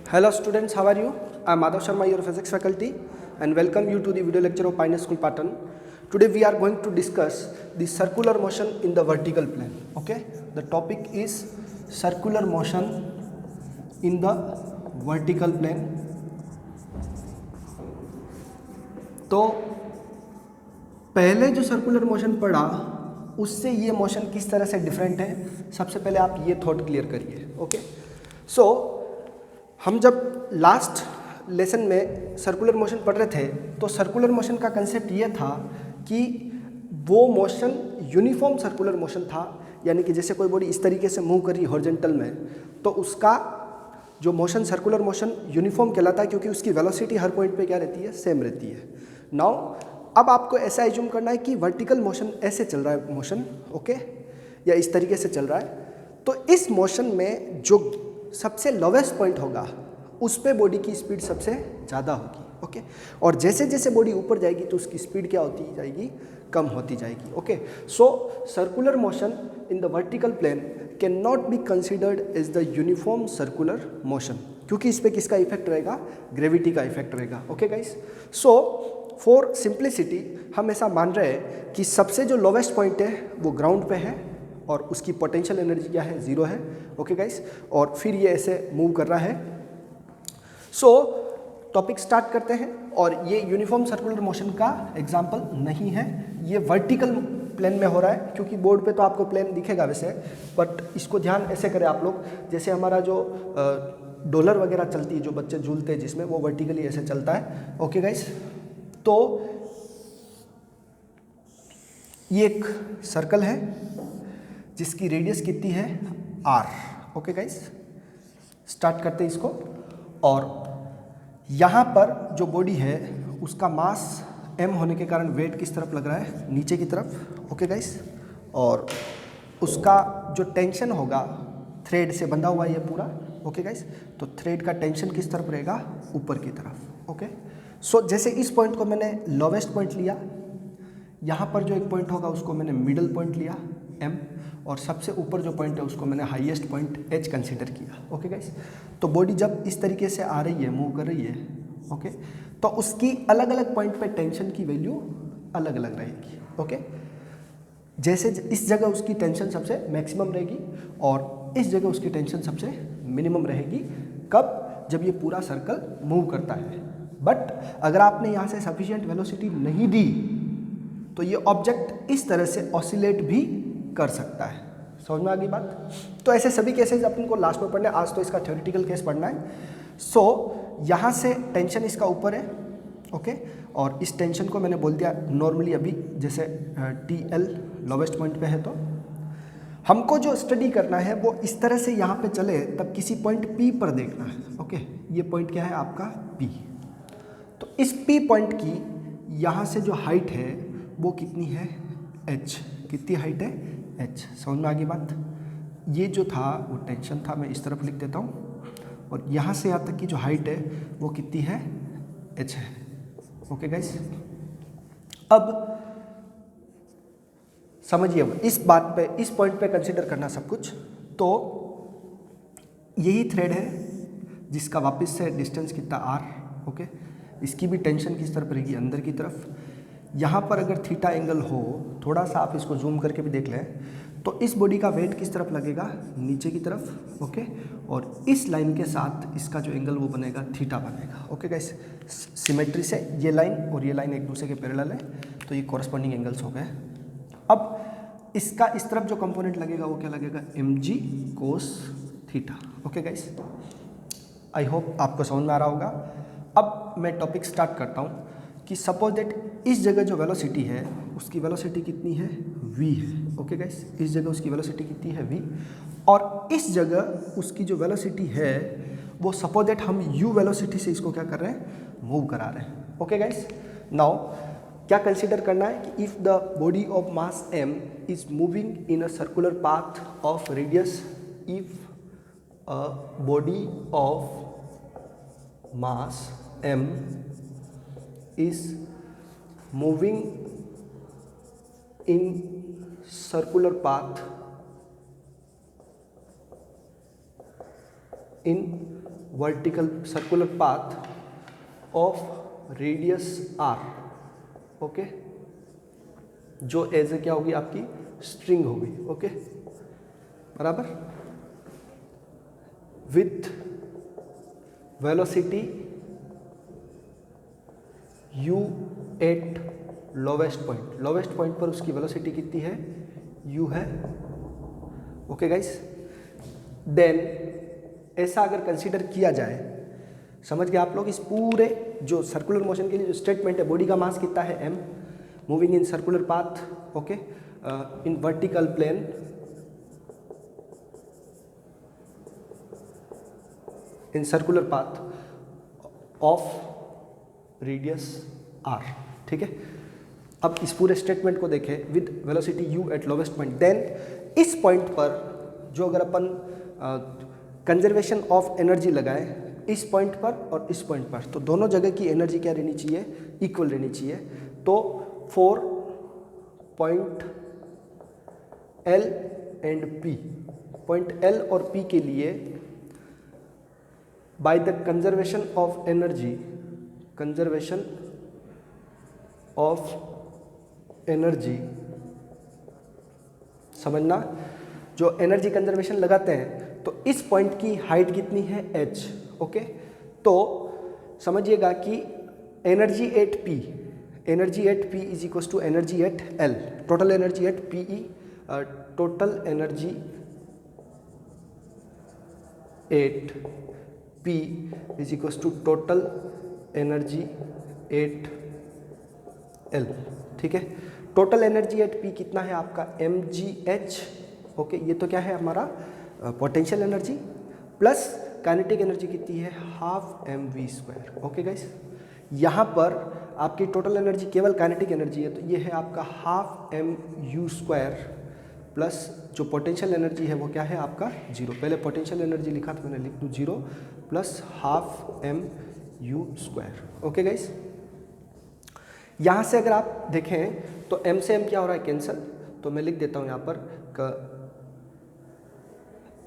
Hello students, how are you? I am Madhav Sharma, your physics faculty, and welcome you to the video lecture of Pioneer School Patan. Today we are going to discuss the circular motion in the vertical plane. Okay, the topic is circular motion in the vertical plane. तो पहले जो circular motion पढ़ा उससे ये motion किस तरह से different है, सबसे पहले आप ये थॉट क्लियर करिए. ओके, सो हम जब लास्ट लेसन में सर्कुलर मोशन पढ़ रहे थे तो सर्कुलर मोशन का कंसेप्ट ये था कि वो मोशन यूनिफॉर्म सर्कुलर मोशन था, यानी कि जैसे कोई बॉडी इस तरीके से मूव करी हॉरिजॉन्टल में तो उसका जो मोशन सर्कुलर मोशन यूनिफॉर्म कहलाता है, क्योंकि उसकी वेलोसिटी हर पॉइंट पे क्या रहती है, सेम रहती है. नाउ अब आपको ऐसा एज्यूम करना है कि वर्टिकल मोशन ऐसे चल रहा है मोशन, ओके, या इस तरीके से चल रहा है. तो इस मोशन में जो सबसे लोवेस्ट पॉइंट होगा उस पे बॉडी की स्पीड सबसे ज़्यादा होगी. ओके, और जैसे जैसे बॉडी ऊपर जाएगी तो उसकी स्पीड क्या होती जाएगी, कम होती जाएगी. Okay, so circular motion in the vertical plane can not be considered as the uniform circular motion, क्योंकि इस पर किसका इफेक्ट रहेगा, ग्रेविटी का इफेक्ट रहेगा. Okay guys, so for simplicity हम ऐसा मान रहे हैं कि सबसे जो लोवेस्ट पॉइंट है वो ग्राउंड पे है और उसकी पोटेंशियल एनर्जी क्या है, ज़ीरो है. ओके गाइस, और फिर ये ऐसे मूव कर रहा है. सो टॉपिक स्टार्ट करते हैं. और ये यूनिफॉर्म सर्कुलर मोशन का एग्जांपल नहीं है, ये वर्टिकल प्लेन में हो रहा है, क्योंकि बोर्ड पे तो आपको प्लेन दिखेगा वैसे, बट इसको ध्यान ऐसे करें आप लोग, जैसे हमारा जो डॉलर वगैरह चलती है, जो बच्चे झूलते हैं जिसमें, वो वर्टिकली ऐसे चलता है. ओके गाइस, तो ये एक सर्कल है जिसकी रेडियस कितनी है, r. ओके गाइस, स्टार्ट करते हैं इसको. और यहाँ पर जो बॉडी है उसका मास m होने के कारण वेट किस तरफ लग रहा है, नीचे की तरफ. ओके गाइस, और उसका जो टेंशन होगा, थ्रेड से बंधा हुआ है ये पूरा. ओके गाइस, तो थ्रेड का टेंशन किस तरफ रहेगा, ऊपर की तरफ. ओके, सो जैसे इस पॉइंट को मैंने लोवेस्ट पॉइंट लिया, यहाँ पर जो एक पॉइंट होगा उसको मैंने मिडल पॉइंट लिया m, और सबसे ऊपर जो पॉइंट है उसको मैंने हाईएस्ट पॉइंट h कंसीडर किया. ओके गाइस, तो बॉडी जब इस तरीके से आ रही है, मूव कर रही है, ओके, तो उसकी अलग अलग पॉइंट पे टेंशन की वैल्यू अलग अलग रहेगी. ओके, जैसे इस जगह उसकी टेंशन सबसे मैक्सिमम रहेगी और इस जगह उसकी टेंशन सबसे मिनिमम रहेगी. कब, जब ये पूरा सर्कल मूव करता है. बट अगर आपने यहाँ से सफिशिएंट वेलोसिटी नहीं दी तो ये ऑब्जेक्ट इस तरह से ऑसिलेट भी कर सकता है. समझ में आ गई बात. तो ऐसे सभी केसेस अपन को लास्ट में पढ़ना है, आज तो इसका थ्योरेटिकल केस पढ़ना है. सो यहाँ से टेंशन इसका ऊपर है, ओके, और इस टेंशन को मैंने बोल दिया नॉर्मली अभी जैसे TL लोवेस्ट पॉइंट पे है. तो हमको जो स्टडी करना है वो इस तरह से यहाँ पे चले तब किसी पॉइंट P पर देखना है. ओके, ये पॉइंट क्या है आपका, P. तो इस P पॉइंट की यहाँ से जो हाइट है वो कितनी है, h. कितनी हाइट है, h. समझ में आ गई बात. ये जो था वो टेंशन था, मैं इस तरफ लिख देता हूँ, और यहाँ से यहाँ तक की जो हाइट है वो कितनी है, h है. ओके गाइस, अब समझिए इस बात पे, इस पॉइंट पे कंसीडर करना सब कुछ. तो यही थ्रेड है जिसका वापस से डिस्टेंस कितना r. ओके, इसकी भी टेंशन किस तरफ रहेगी, अंदर की तरफ. यहाँ पर अगर थीटा एंगल हो, थोड़ा सा आप इसको जूम करके भी देख लें, तो इस बॉडी का वेट किस तरफ लगेगा, नीचे की तरफ. ओके, और इस लाइन के साथ इसका जो एंगल वो बनेगा, थीटा बनेगा. ओके गाइस, सिमेट्री से ये लाइन और ये लाइन एक दूसरे के पैरेलल है, तो ये कॉरस्पॉन्डिंग एंगल्स हो गए. अब इसका इस तरफ जो कंपोनेंट लगेगा वो क्या लगेगा, mg cos theta. Okay guys, I hope आपको समझ में आ रहा होगा. अब मैं टॉपिक स्टार्ट करता हूँ कि सपोज दैट इस जगह जो वेलोसिटी है उसकी वेलोसिटी कितनी है, v है. ओके गाइस, इस जगह उसकी वेलोसिटी कितनी है, v, और इस जगह उसकी जो वेलोसिटी है वो सपोज दैट हम u वेलोसिटी से इसको क्या कर रहे हैं, मूव करा रहे हैं. ओके गाइस, नाउ क्या कंसीडर करना है कि if the body of mass m is moving in a circular path of radius, if a body of mass m is moving in circular path in vertical circular path of radius r, okay, जो as a क्या होगी आपकी string होगी, okay, बराबर, with velocity u at lowest point. Lowest point पर उसकी velocity कितनी है, u है, ओके गाइस। देन ऐसा अगर कंसीडर किया जाए, समझ गए आप लोग, इस पूरे जो सर्कुलर मोशन के लिए जो स्टेटमेंट है, बॉडी का मास कितना है m, moving in circular path, okay, in vertical plane, in circular path of radius r, ठीक है। अब इस पूरे स्टेटमेंट को देखें with velocity u at lowest point, then इस पॉइंट पर जो अगर अपन कंजर्वेशन ऑफ एनर्जी लगाए इस पॉइंट पर और इस पॉइंट पर, तो दोनों जगह की एनर्जी क्या रहनी चाहिए, इक्वल रहनी चाहिए। तो for point L and P, point L और P के लिए by the conservation of energy, conservation of energy, समझना, जो एनर्जी कंजर्वेशन लगाते हैं तो इस पॉइंट की हाइट कितनी है h, ओके। तो समझिएगा कि energy at P, energy at P is equal to energy at L, total energy at PE, total energy at P is equal to total energy at L, ठीक है। Total energy at P कितना है आपका mgh, okay, ये तो क्या है हमारा potential energy, plus kinetic energy कितनी है, हाफ mv², ओके गाइस। यहाँ पर आपकी टोटल एनर्जी केवल काइनेटिक एनर्जी है, तो ये है आपका हाफ mu² प्लस जो पोटेंशियल एनर्जी है वो क्या है आपका 0। पहले पोटेंशियल एनर्जी लिखा तो मैंने लिख दूँ 0 plus half mu², okay guys. यहाँ से अगर आप देखें तो m से m क्या हो रहा है, कैंसिल, तो मैं लिख देता हूँ यहाँ पर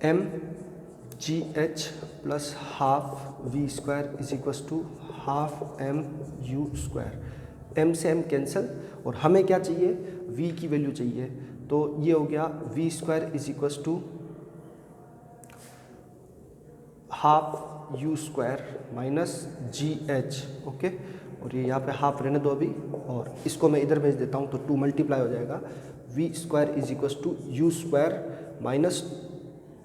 mgh plus half v² is equals to half mu²। m से m कैंसिल और हमें क्या चाहिए, v की वैल्यू चाहिए, तो ये हो गया v² is equals to half u² minus gh, ओके। और ये यहाँ पे हाफ रहने दो अभी, और इसको मैं इधर भेज देता हूँ तो 2 मल्टीप्लाई हो जाएगा, v² is equals to u² minus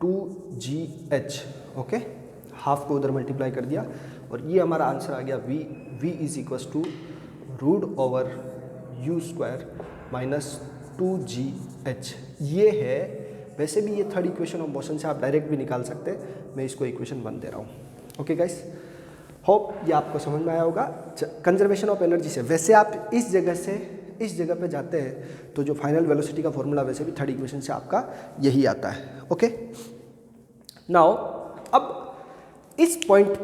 2gh, okay. Half को उधर मल्टीप्लाई कर दिया और ये हमारा आंसर आ गया v is equals to root over u² minus 2gh। ये है, वैसे भी ये थर्ड इक्वेशन ऑफ मोशन से आप डायरेक्ट भी निकाल सकते हैं, मैं इसको इक्वेशन 1 दे रहा हूँ, ओके गाइस। होप ये आपको समझ में आया होगा कंजर्वेशन ऑफ एनर्जी से। वैसे आप इस जगह से इस जगह पे जाते हैं तो जो फाइनल वेलोसिटी का फॉर्मूला वैसे भी थर्ड इक्वेशन से आपका यही आता है, ओके। नाउ अब इस पॉइंट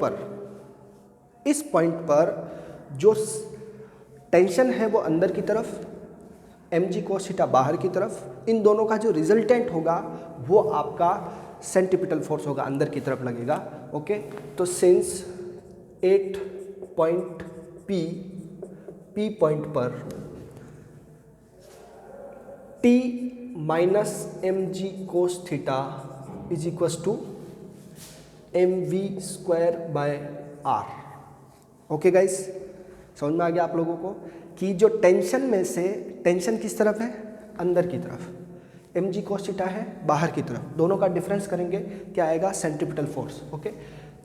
पर जो टेंशन है वो अंदर की तरफ, mg cos थीटा बाहर की तरफ, इन दोनों का जो रिजल्टेंट होगा वो आपका सेंट्रीपिटल फोर्स होगा, अंदर की तरफ लगेगा, ओके। तो since at point P point पर T minus mg cos theta is equals to mv²/r, okay guys. समझ में आ गया आप लोगों को कि जो टेंशन में से, टेंशन किस तरफ है, अंदर की तरफ, mg cos थीटा है बाहर की तरफ, दोनों का डिफरेंस करेंगे क्या आएगा, सेंट्रीपिटल फोर्स, ओके।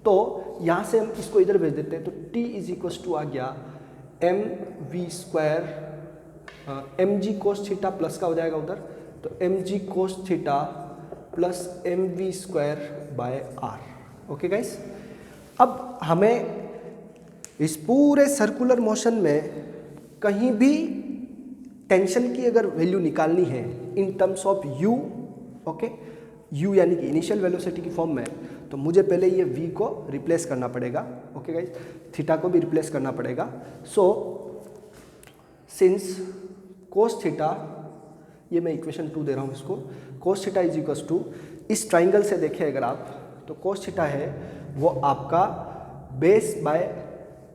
तो यहाँ से हम इसको इधर भेज देते हैं तो T इज इक्वस टू आ गया mv², mg cos theta plus का हो जाएगा उधर, तो mg cos theta plus mv²/r, okay guys. अब हमें इस पूरे सर्कुलर मोशन में कहीं भी टेंशन की अगर वैल्यू निकालनी है in terms of u, okay, u यानी कि इनिशियल वेलोसिटी की फॉर्म में, तो मुझे पहले ये v को रिप्लेस करना पड़ेगा, ओके गाइस, थीटा को भी रिप्लेस करना पड़ेगा। सो सिंस कोस थीटा, ये मैं इक्वेशन 2 दे रहा हूँ इसको, cos theta is equals to, इस ट्राइंगल से देखें अगर आप तो कोस थीटा है वो आपका बेस बाय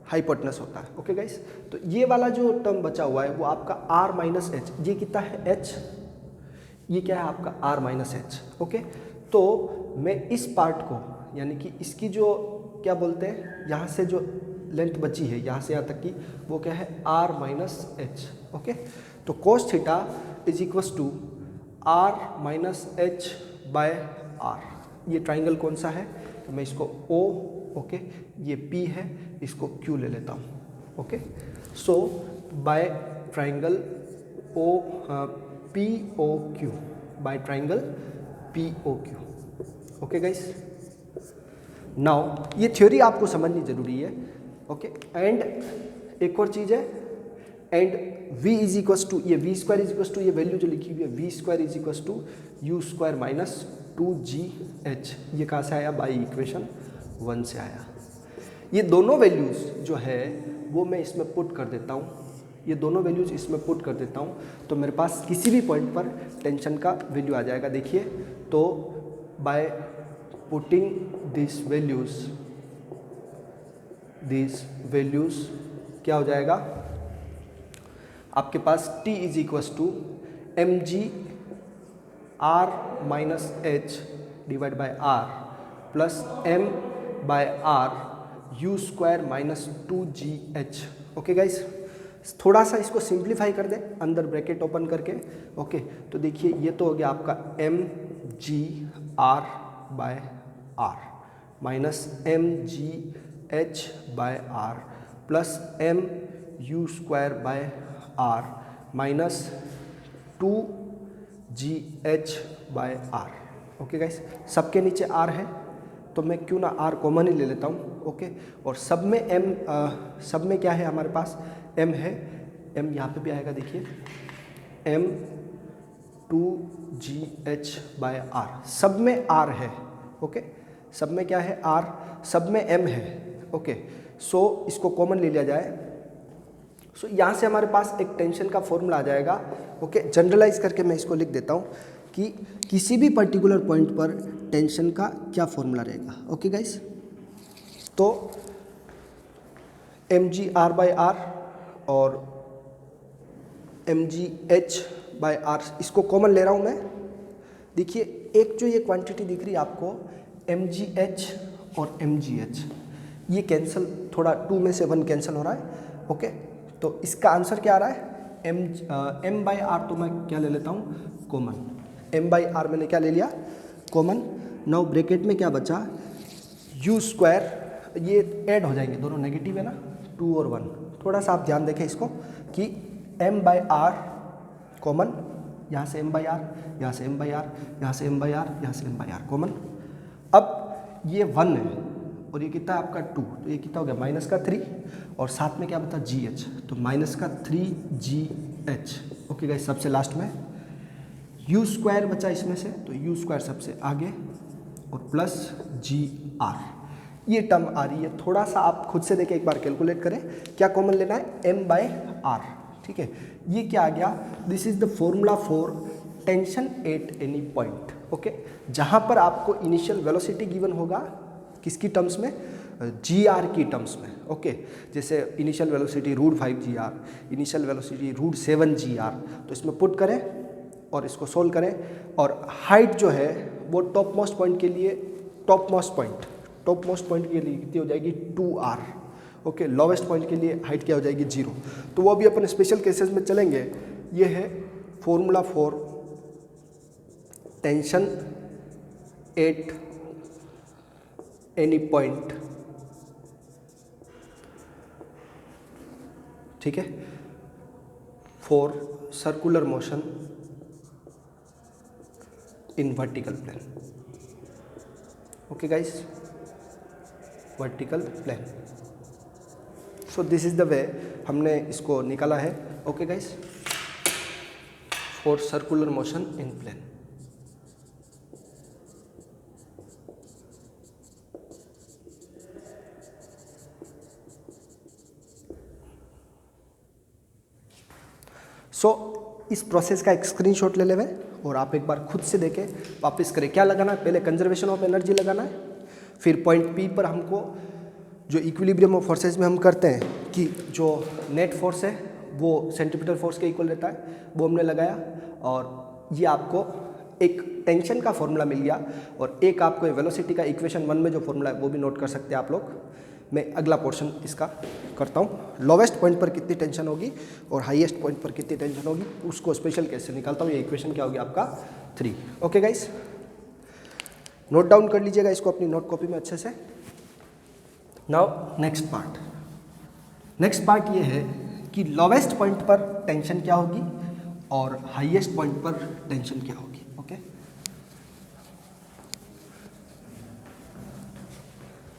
हाइपोटेनस होता है। ओके गाइस, तो ये वाला जो टर्म बचा हुआ है वो आपका r माइनस एच, ये कितना है h, ये क्या है आपका r माइनस एच। ओके, तो मैं इस पार्ट को यानी कि इसकी जो क्या बोलते हैं, यहाँ से जो लेंथ बची है यहाँ से यहाँ तक की, वो क्या है r माइनस एच। ओके, तो cos theta is equals to r minus h by r। ये ट्राइंगल कौन सा है, तो मैं इसको O, ओके, ये P है, इसको Q ले लेता हूँ। Okay, so by triangle POQ, by triangle POQ। Okay guys, now ये थ्योरी आपको समझनी जरूरी है। ओके, एंड एक और चीज़ है, and v is equals to, ये v square is equals to, ये वैल्यू जो लिखी हुई है v square is equals to u square minus 2gh, ये कहाँ से आया, बाई इक्वेशन 1 से आया। ये दोनों वैल्यूज़ जो है वो मैं इसमें पुट कर देता हूँ, ये दोनों वैल्यूज़ इसमें पुट कर देता हूँ, तो मेरे पास किसी भी पॉइंट पर टेंशन का वैल्यू आ जाएगा। देखिए, तो बाय पुटिंग दिस वैल्यूज़ क्या हो जाएगा आपके पास, t is equals to m g r minus h divide by r plus m by r u square minus 2gh। Okay guys, थोड़ा सा इसको सिंप्लीफाई कर दें अंदर ब्रैकेट ओपन करके। ओके, तो देखिए ये तो हो गया आपका m g r by r minus m g h by r plus m u square by r minus 2gh by r. Okay guys, सबके नीचे r है तो मैं क्यों ना r कॉमन ही ले लेता हूँ। ओके, और सब में m, सब में क्या है हमारे पास m है, m यहाँ पे भी आएगा, देखिए m 2gh बाय आर, सब में r है। ओके, सब में क्या है r, सब में m है। ओके, सो इसको कॉमन ले लिया जाए, सो यहाँ से हमारे पास एक टेंशन का फॉर्मूला आ जाएगा। ओके, जनरलाइज करके मैं इसको लिख देता हूँ कि किसी भी पर्टिकुलर पॉइंट पर टेंशन का क्या फॉर्मूला रहेगा। ओके गाइस, तो m g r by r और m g h by r, इसको कॉमन ले रहा हूँ मैं। देखिए, एक जो ये क्वांटिटी दिख रही है आपको एम जी एच और एम जी एच, ये कैंसिल, थोड़ा 2 में से 1 कैंसिल हो रहा है। ओके, तो इसका आंसर क्या आ रहा है, एम बाई आर, तो मैं क्या ले लेता हूँ कॉमन, एम बाई आर मैंने क्या ले लिया कॉमन। नाउ ब्रैकेट में क्या बचा, यू स्क्वायर, ये ऐड हो जाएंगे दोनों, नेगेटिव है ना, 2 और 1। थोड़ा सा आप ध्यान देखें इसको कि m बाई आर कॉमन, यहाँ से m बाई आर, यहाँ से m बाई आर, यहाँ से m बाई आर, यहाँ से m बाई आर कॉमन। अब ये 1 है और ये कितना है आपका 2, तो ये कितना हो गया माइनस का 3 और साथ में क्या बता GH, तो माइनस का 3GH। ओके गाइस, सबसे लास्ट में u स्क्वायर बचा इसमें से, तो u स्क्वायर सबसे आगे और प्लस GR, ये टर्म आ रही है। थोड़ा सा आप खुद से देखें, एक बार कैलकुलेट करें क्या कॉमन लेना है, m बाय आर। ठीक है, ये क्या आ गया, this is the formula for tension at any point. Okay, जहाँ पर आपको इनिशियल वेलोसिटी गिवन होगा, किसकी टर्म्स में, GR की टर्म्स में। ओके, जैसे initial velocity √5 GR, initial velocity √7 GR, तो इसमें पुट करें और इसको सोल्व करें, और हाइट जो है वो टॉप मोस्ट पॉइंट के लिए, टॉप मोस्ट पॉइंट के लिए कितनी हो जाएगी 2R। ओके, लोवेस्ट पॉइंट के लिए हाइट क्या हो जाएगी 0। तो वो अभी अपन स्पेशल केसेस में चलेंगे। ये है formula for tension at any point. ठीक है, for circular motion in vertical plane. Okay guys, vertical plane, so this is the way हमने इसको निकाला है। Okay guys, for circular motion in plane. So इस प्रोसेस का एक स्क्रीनशॉट ले लेवे और आप एक बार खुद से देखें, वापस करें। क्या लगाना है, पहले कंजर्वेशन ऑफ एनर्जी लगाना है, फिर पॉइंट पी पर हमको जो इक्विलिब्रियम ऑफ फोर्सेस में हम करते हैं कि जो नेट फोर्स है वो सेंट्रीपिटल फोर्स के इक्वल रहता है, वो हमने लगाया और ये आपको एक टेंशन का फॉर्मूला मिल गया और एक आपको वेलोसिटी का इक्वेशन 1 में जो फॉर्मूला है वो भी नोट कर सकते हैं आप लोग। मैं अगला पोर्शन इसका करता हूँ, लोवेस्ट पॉइंट पर कितनी टेंशन होगी और हाईएस्ट पॉइंट पर कितनी टेंशन होगी उसको स्पेशल केस से निकालता हूँ। ये इक्वेशन क्या होगी आपका 3। ओके गाइस, नोट डाउन कर लीजिएगा इसको अपनी नोट कॉपी में अच्छे से। नाउ नेक्स्ट पार्ट ये है कि लोवेस्ट पॉइंट पर टेंशन क्या होगी और हाईएस्ट पॉइंट पर टेंशन क्या होगी। Okay,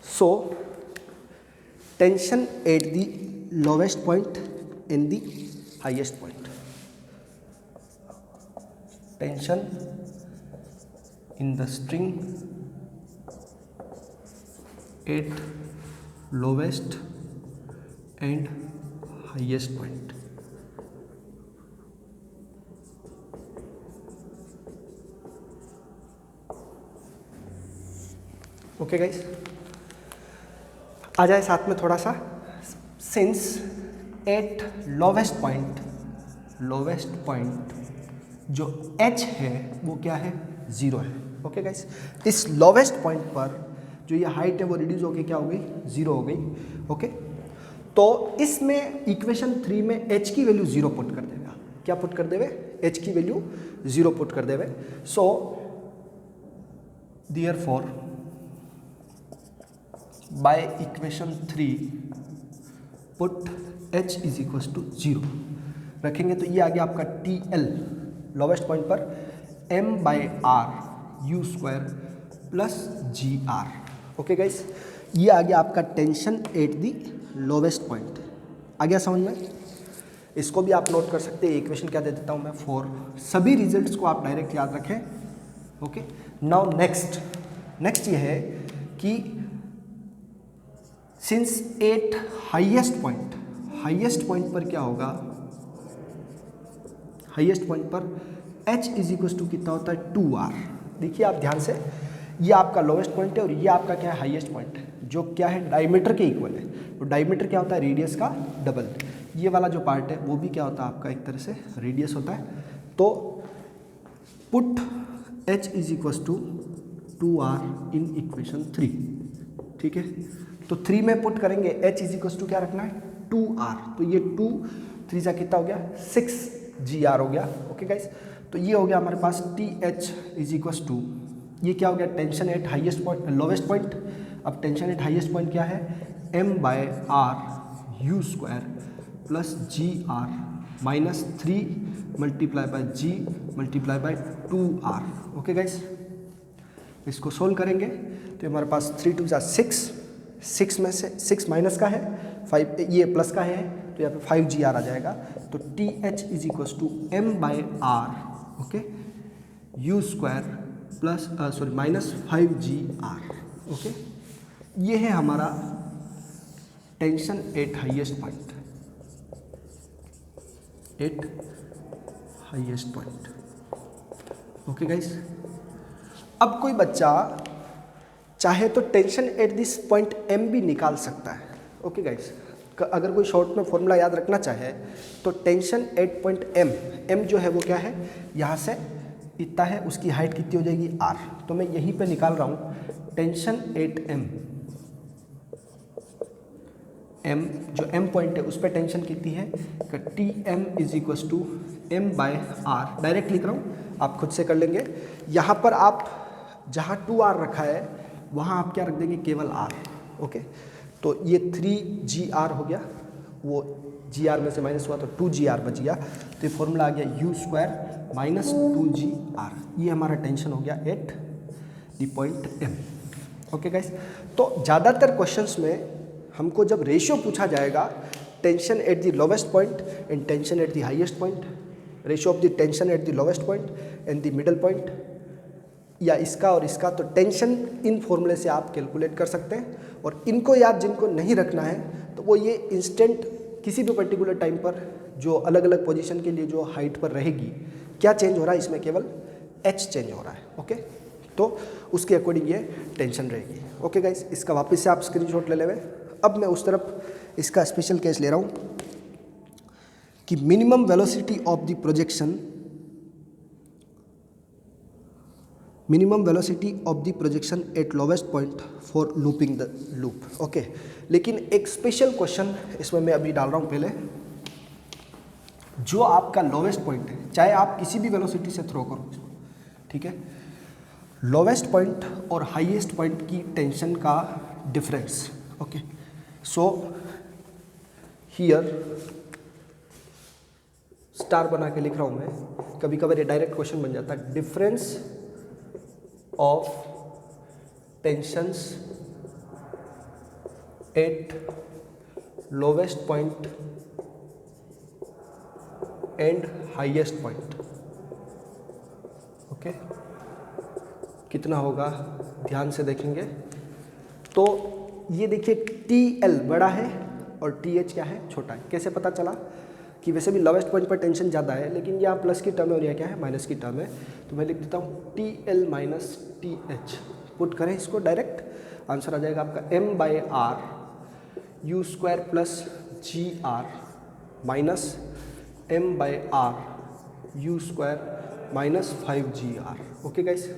so tension at the lowest point in the highest point, tension in the string at lowest and highest point. Okay guys, आ जाए साथ में थोड़ा सा, सिंस एट लोवेस्ट पॉइंट जो h है वो क्या है 0 है। ओके गाइस, इस लोवेस्ट पॉइंट पर जो ये हाइट है वो रिड्यूस हो गई, क्या हो गई 0 हो गई। ओके, तो इसमें इक्वेशन 3 में h की वैल्यू 0 पुट कर देगा। क्या पुट कर देवे? h की वैल्यू 0 पुट कर देवे। So therefore by equation 3 put h is equal to 0 रखेंगे तो ये आ गया आपका TL लोवेस्ट पॉइंट पर m/r u square plus GR। Okay guys, ये आ गया आपका tension at the lowest point. आ गया समझ में? इसको भी आप नोट कर सकते हैं। इक्वेशन क्या दे देता हूँ मैं, फॉर सभी रिजल्ट्स को आप डायरेक्ट याद रखें। ओके, नाउ नेक्स्ट ये है कि सिंस एट हाईएस्ट पॉइंट पर क्या होगा, हाईएस्ट पॉइंट पर h इज इक्वल टू कितना होता है 2r। देखिए आप ध्यान से, ये आपका लोवेस्ट पॉइंट है और ये आपका क्या है हाईएस्ट पॉइंट है, जो क्या है डायमीटर के इक्वल है। तो डायमीटर क्या होता है, रेडियस का डबल। ये वाला जो पार्ट है वो भी क्या होता है आपका एक तरह से रेडियस होता है। तो put h is equal to 2r in equation 3। ठीक है, तो 3 में पुट करेंगे h इज इक्वल टू क्या रखना है 2r, तो ये 2 3 सा कितना हो गया 6gr हो गया। ओके गाइस, तो ये हो गया हमारे पास TH इज इक्वल टू, ये क्या हो गया tension at highest point lowest point. अब टेंशन एट हाईएस्ट पॉइंट क्या है m/r u square plus GR minus 3 multiply by G multiply by 2R। Okay guys, इसको सोल्व करेंगे तो हमारे पास 3 2 6 में से 6 माइनस का है 5, ये प्लस का है तो यहाँ पे 5gr आ जाएगा। तो TH is equal to m/r okay u square plus minus 5gr। Okay, ये है हमारा tension at highest point, okay guys. अब कोई बच्चा चाहे तो tension at this point m भी निकाल सकता है। ओके गाइस, अगर कोई शॉर्ट में फॉर्मूला याद रखना चाहे तो टेंशन एट पॉइंट m जो है वो क्या है, यहाँ से इतना है, उसकी हाइट कितनी हो जाएगी r। तो मैं यहीं पे निकाल रहा हूँ टेंशन एट m जो m पॉइंट है उस पर टेंशन कितनी है, Tm is equal to m/r। Direct लिख रहा हूँ, आप खुद से कर लेंगे। यहाँ पर आप जहाँ 2r रखा है वहाँ आप क्या रख देंगे, केवल r। ओके, तो ये 3gr हो गया, वो gr में से माइनस हुआ तो 2gr बच गया। तो ये फॉर्मूला आ गया u स्क्वायर माइनस 2gr। ये हमारा टेंशन हो गया at the point m। Okay guys, तो ज़्यादातर क्वेश्चंस में हमको जब रेशियो पूछा जाएगा tension at the lowest point and tension at the highest point, ratio of the tension at the lowest point and the middle point, या इसका और इसका, तो टेंशन इन फॉर्मूले से आप कैलकुलेट कर सकते हैं। और इनको याद जिनको नहीं रखना है तो वो ये इंस्टेंट किसी भी पर्टिकुलर टाइम पर जो अलग अलग पोजीशन के लिए जो हाइट पर रहेगी, क्या चेंज हो रहा है इसमें, केवल h चेंज हो रहा है। ओके, तो उसके अकॉर्डिंग ये टेंशन रहेगी। ओके गाइस, इसका वापस से आप स्क्रीनशॉट ले लेवे। अब मैं उस तरफ इसका स्पेशल केस ले रहा हूँ कि minimum velocity of the projection, minimum velocity of the projection at lowest point for looping the loop. Okay, लेकिन एक स्पेशल क्वेश्चन इसमें मैं अभी डाल रहा हूँ। पहले जो आपका लोवेस्ट पॉइंट है, चाहे आप किसी भी वेलोसिटी से थ्रो करो इसको, ठीक है, लोवेस्ट पॉइंट और हाईएस्ट पॉइंट की टेंशन का difference. Okay, so here star बना के लिख रहा हूँ मैं, कभी कभार ये डायरेक्ट क्वेश्चन बन जाता है। Difference of tensions at lowest point and highest point. Okay, कितना होगा ध्यान से देखेंगे तो ये देखिए TL बड़ा है और TH क्या है, छोटा है। कैसे पता चला कि वैसे भी लोवेस्ट पॉइंट पर टेंशन ज़्यादा है, लेकिन यहाँ प्लस की टर्म है और यहाँ क्या है, माइनस की टर्म है। तो मैं लिख देता हूँ TL माइनस TH। पुट करें इसको, डायरेक्ट आंसर आ जाएगा आपका M/R U square plus GR minus M/R U square minus 5GR। Okay guys,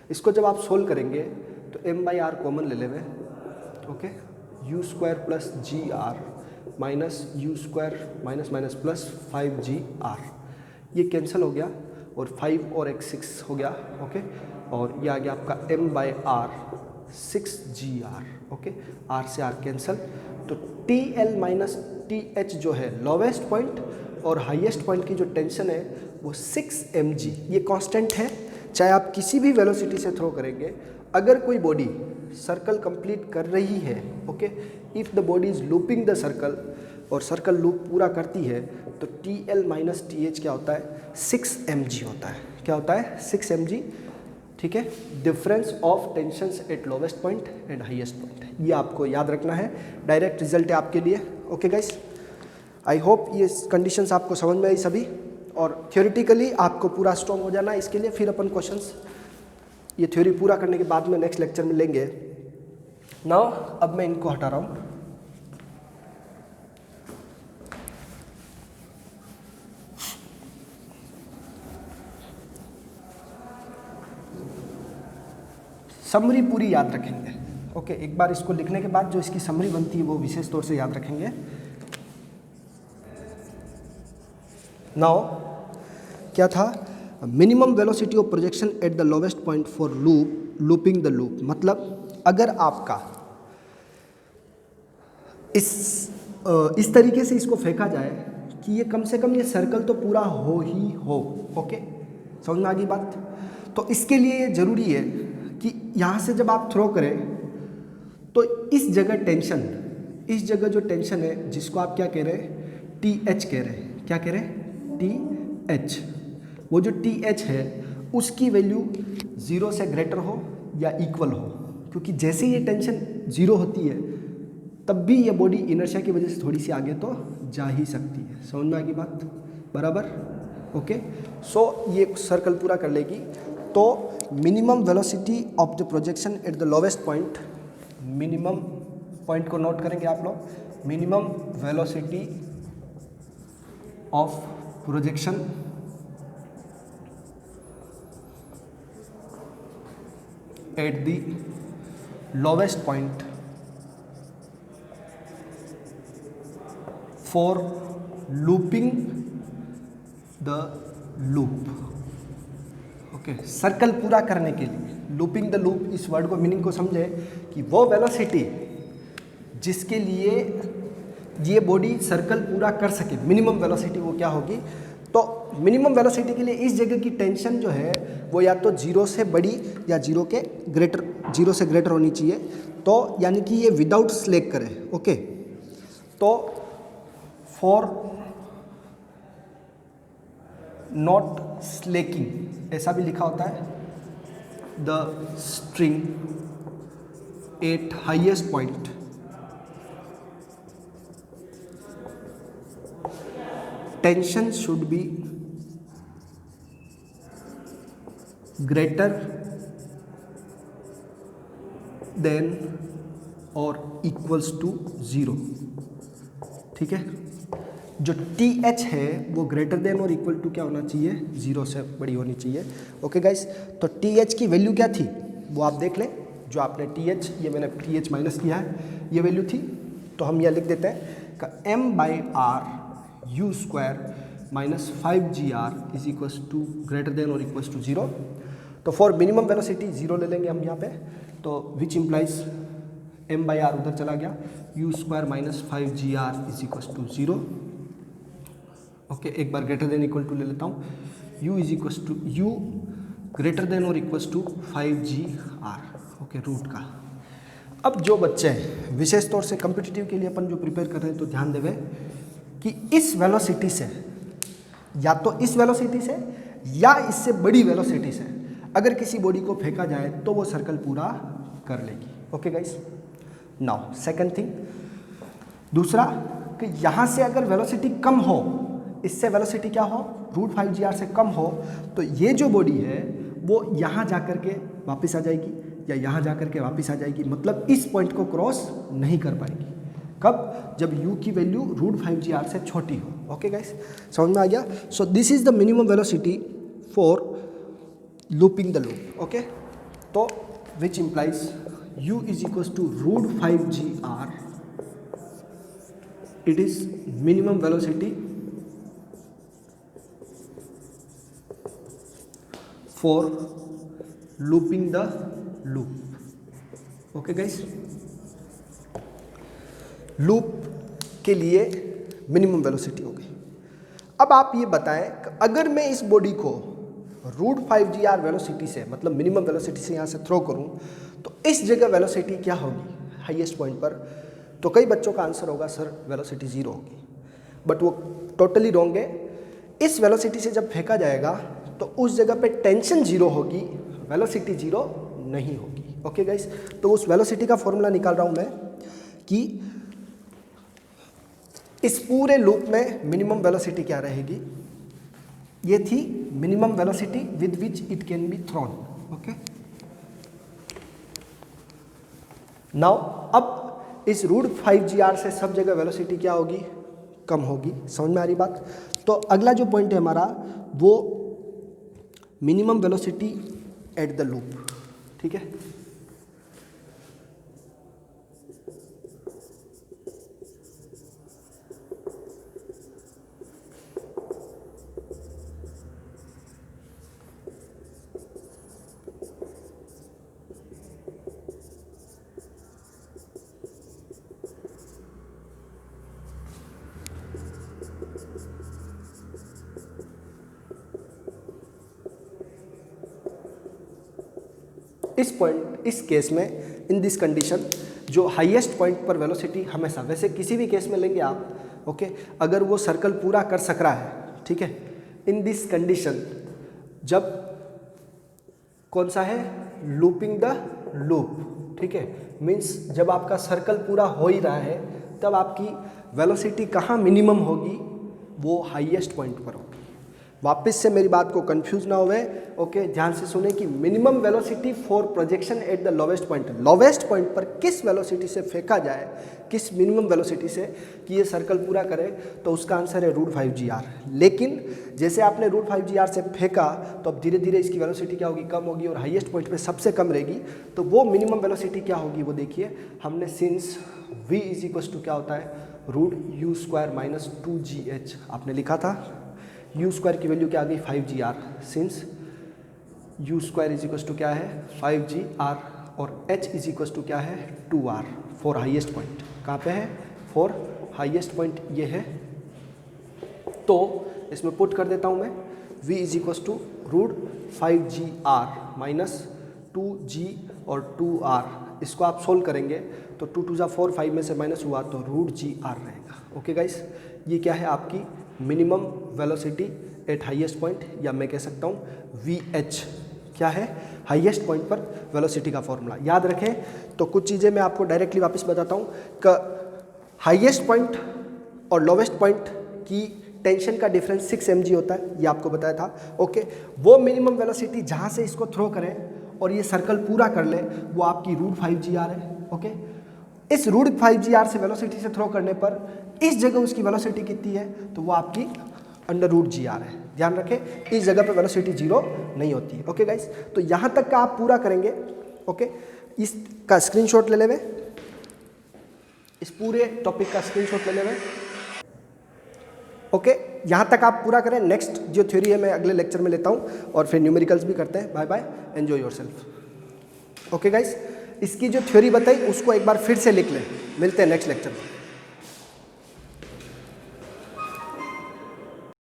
इसको जब आप सोल्व करेंगे तो M/R कॉमन ले लेवे। Okay, U square plus GR minus U square minus minus plus 5GR, ये कैंसिल हो गया और 5 और एक 6 हो गया। ओके, और ये आ गया आपका M/R 6GR। ओके, R से R कैंसिल, तो TL माइनस TH जो है लोवेस्ट पॉइंट और हाईएस्ट पॉइंट की जो टेंशन है वो 6 mg, ये कांस्टेंट है। चाहे आप किसी भी वेलोसिटी से थ्रो करेंगे, अगर कोई बॉडी सर्कल कंप्लीट कर रही है, okay, if the body is looping the circle और सर्कल लूप पूरा करती है, तो TL माइनस TH क्या होता है, 6 mg होता है। क्या होता है, 6 mg। ठीक है, difference of tensions at lowest point and highest point, ये आपको याद रखना है। डायरेक्ट रिजल्ट है आपके लिए। ओके गाइस, आई होप ये कंडीशंस आपको समझ में आई सभी, और थियोरिटिकली आपको पूरा स्ट्रॉन्ग हो जाना है। इसके लिए फिर अपन क्वेश्चंस ये थ्योरी पूरा करने के बाद में नेक्स्ट लेक्चर में लेंगे। नाउ अब मैं इनको हटा रहा हूँ। समरी पूरी याद रखेंगे। ओके, एक बार इसको लिखने के बाद जो इसकी समरी बनती है वो विशेष तौर से याद रखेंगे। नाउ क्या था, minimum velocity of projection eight the lowest point for looping the loop. मतलब अगर आपका इस तरीके से इसको फेंका जाए कि ये कम से कम ये सर्कल तो पूरा हो ही हो। ओके, समझ में आ गई बात। तो इसके लिए ये जरूरी है कि यहाँ से जब आप थ्रो करें तो इस जगह टेंशन, इस जगह जो टेंशन है जिसको आप क्या कह रहे हैं, TH कह रहे हैं। क्या कह रहे हैं, TH। वो जो TH है उसकी वैल्यू 0 से ग्रेटर हो या इक्वल हो, क्योंकि जैसे ये टेंशन 0 होती है तब भी ये बॉडी इनर्शिया की वजह से थोड़ी सी आगे तो जा ही सकती है। समझ में आ गई बात, बराबर। ओके, सो ये सर्कल पूरा कर लेगी। तो minimum velocity of the projection eight the lowest point, minimum point को नोट करेंगे आप लोग, minimum velocity of projection eight the lowest point for looping the loop. Okay, circle पूरा करने के लिए लूपिंग द लूप, इस वर्ड को मीनिंग को समझे कि वो वेलोसिटी जिसके लिए ये बॉडी सर्कल पूरा कर सके, मिनिमम वेलोसिटी वो क्या होगी। तो मिनिमम वेलोसिटी के लिए इस जगह की टेंशन जो है वो या तो 0 से बड़ी या 0 से ग्रेटर होनी चाहिए। तो यानी कि ये विदाउट स्लेक करे। ओके, तो फॉर नॉट स्लेकिंग ऐसा भी लिखा होता है, the string at highest point tension should be greater than और इक्वल्स टू 0, ठीक है। जो TH है वो ग्रेटर देन और इक्वल टू क्या होना चाहिए, 0 से बड़ी होनी चाहिए। ओके गाइस, तो TH की वैल्यू क्या थी वो आप देख लें। जो आपने TH, ये मैंने TH माइनस किया है, ये वैल्यू थी, तो हम यह लिख देते हैं का m/r u square minus 5gr is equals to greater than और इक्वल्स टू 0। तो फॉर मिनिमम वेलोसिटी 0 ले लेंगे हम यहाँ पे, तो विच इम्प्लाइज m/r उधर चला गया, u square minus 5gr is equals to 0। Okay, एक बार ग्रेटर देन इक्वल टू ले लेता हूँ, u is equals to u greater than और equals to 5gr, okay, root का। अब जो बच्चे हैं विशेष तौर से कॉम्पिटिटिव के लिए अपन जो प्रिपेयर कर रहे हैं, तो ध्यान देवे कि इस वेलोसिटी से, या तो इस वेलोसिटी से या इससे बड़ी वेलोसिटी से अगर किसी बॉडी को फेंका जाए तो वो सर्कल पूरा कर लेगी। Okay guys, now second thing, दूसरा कि यहाँ से अगर वेलोसिटी कम हो, इससे वेलोसिटी क्या हो, √5gr से कम हो, तो ये जो बॉडी है वो यहाँ जा कर के वापस आ जाएगी या यहाँ जा कर के वापस आ जाएगी, मतलब इस पॉइंट को क्रॉस नहीं कर पाएगी। कब, जब u की वैल्यू √5gr से छोटी हो। ओके गाइस, समझ में आ गया। So this is the minimum velocity for looping the loop. Okay, तो which implies u is equals to √5gr, it is minimum velocity for looping the loop. Okay guys, loop के लिए minimum velocity हो गई। अब आप ये बताएं कि अगर मैं इस बॉडी को √5gr वेलोसिटी से, मतलब मिनिमम वेलोसिटी से यहाँ से थ्रो करूँ, तो इस जगह वेलोसिटी क्या होगी हाईएस्ट पॉइंट पर? तो कई बच्चों का आंसर होगा सर वेलोसिटी 0 होगी, बट वो टोटली रॉन्ग है। इस वेलोसिटी से जब फेंका जाएगा तो उस जगह पे टेंशन 0 होगी, वेलोसिटी 0 नहीं होगी। ओके गाइस, तो उस वेलोसिटी का फॉर्मूला निकाल रहा हूँ मैं कि इस पूरे लूप में मिनिमम वेलोसिटी क्या रहेगी। ये थी minimum velocity with which it can be thrown. Okay, now अब इस √5gr से सब जगह वेलोसिटी क्या होगी, कम होगी। समझ में आ रही बात? तो अगला जो पॉइंट है हमारा वो minimum velocity at the loop, ठीक है। इस पॉइंट, इस केस में, इन दिस कंडीशन, जो हाईएस्ट पॉइंट पर वेलोसिटी हमेशा, वैसे किसी भी केस में लेंगे आप, ओके, अगर वो सर्कल पूरा कर सक रहा है, ठीक है, इन दिस कंडीशन, जब कौन सा है, लूपिंग द लूप, ठीक है, मीन्स जब आपका सर्कल पूरा हो ही रहा है तब आपकी वेलोसिटी कहाँ मिनिमम होगी, वो हाईएस्ट पॉइंट पर होगी। वापस से मेरी बात को कंफ्यूज ना होवे, ओके, ध्यान से सुने कि minimum velocity for projection eight the lowest point, lowest point पर किस वेलोसिटी से फेंका जाए, किस मिनिमम वेलोसिटी से कि ये सर्कल पूरा करे, तो उसका आंसर है √5gr। लेकिन जैसे आपने √5gr से फेंका तो अब धीरे धीरे इसकी वेलोसिटी क्या होगी, कम होगी, और हाईएस्ट पॉइंट पे सबसे कम रहेगी। तो वो मिनिमम वेलोसिटी क्या होगी वो देखिए, हमने since v is equals to क्या होता है, √u² माइनस 2gh आपने लिखा था, u² की वैल्यू क्या आ गई, 5gr, since u² is equals to क्या है, 5gr, और h इज इक्वल्स टू क्या है, 2r फॉर हाईएस्ट पॉइंट। कहाँ पे है, फॉर हाईएस्ट पॉइंट ये है। तो इसमें पुट कर देता हूँ मैं, v is equals to √5gr minus 2g और 2r, इसको आप सोल्व करेंगे तो 2 2 4, 5 में से माइनस हुआ तो √gr रहेगा। ओके गाइस, ये क्या है आपकी minimum velocity at highest point, या मैं कह सकता हूँ VH क्या है, हाईएस्ट पॉइंट पर वेलोसिटी का फॉर्मूला। याद रखें, तो कुछ चीज़ें मैं आपको डायरेक्टली वापस बताता हूँ कि हाईएस्ट पॉइंट और लोवेस्ट पॉइंट की टेंशन का डिफरेंस 6 mg होता है, ये आपको बताया था। ओके, वो मिनिमम वेलोसिटी जहाँ से इसको थ्रो करें और ये सर्कल पूरा कर ले, वो आपकी √5gr है। ओके, इस √5gr से वेलोसिटी से थ्रो करने पर इस जगह उसकी वेलोसिटी कितनी है, तो वो आपकी √gr है। ध्यान रखें, इस जगह पे वेलोसिटी 0 नहीं होती है। ओके गाइस, तो यहाँ तक का आप पूरा करेंगे। ओके, इसका स्क्रीनशॉट ले लेवे, इस पूरे टॉपिक का स्क्रीनशॉट ले लेवे। ओके, यहाँ तक आप पूरा करें। नेक्स्ट जो थ्योरी है मैं अगले लेक्चर में लेता हूँ और फिर न्यूमेरिकल्स भी करते हैं। Bye bye, enjoy yourself. Okay guys, इसकी जो थ्योरी बताई उसको एक बार फिर से लिख लें। मिलते हैं नेक्स्ट लेक्चर में।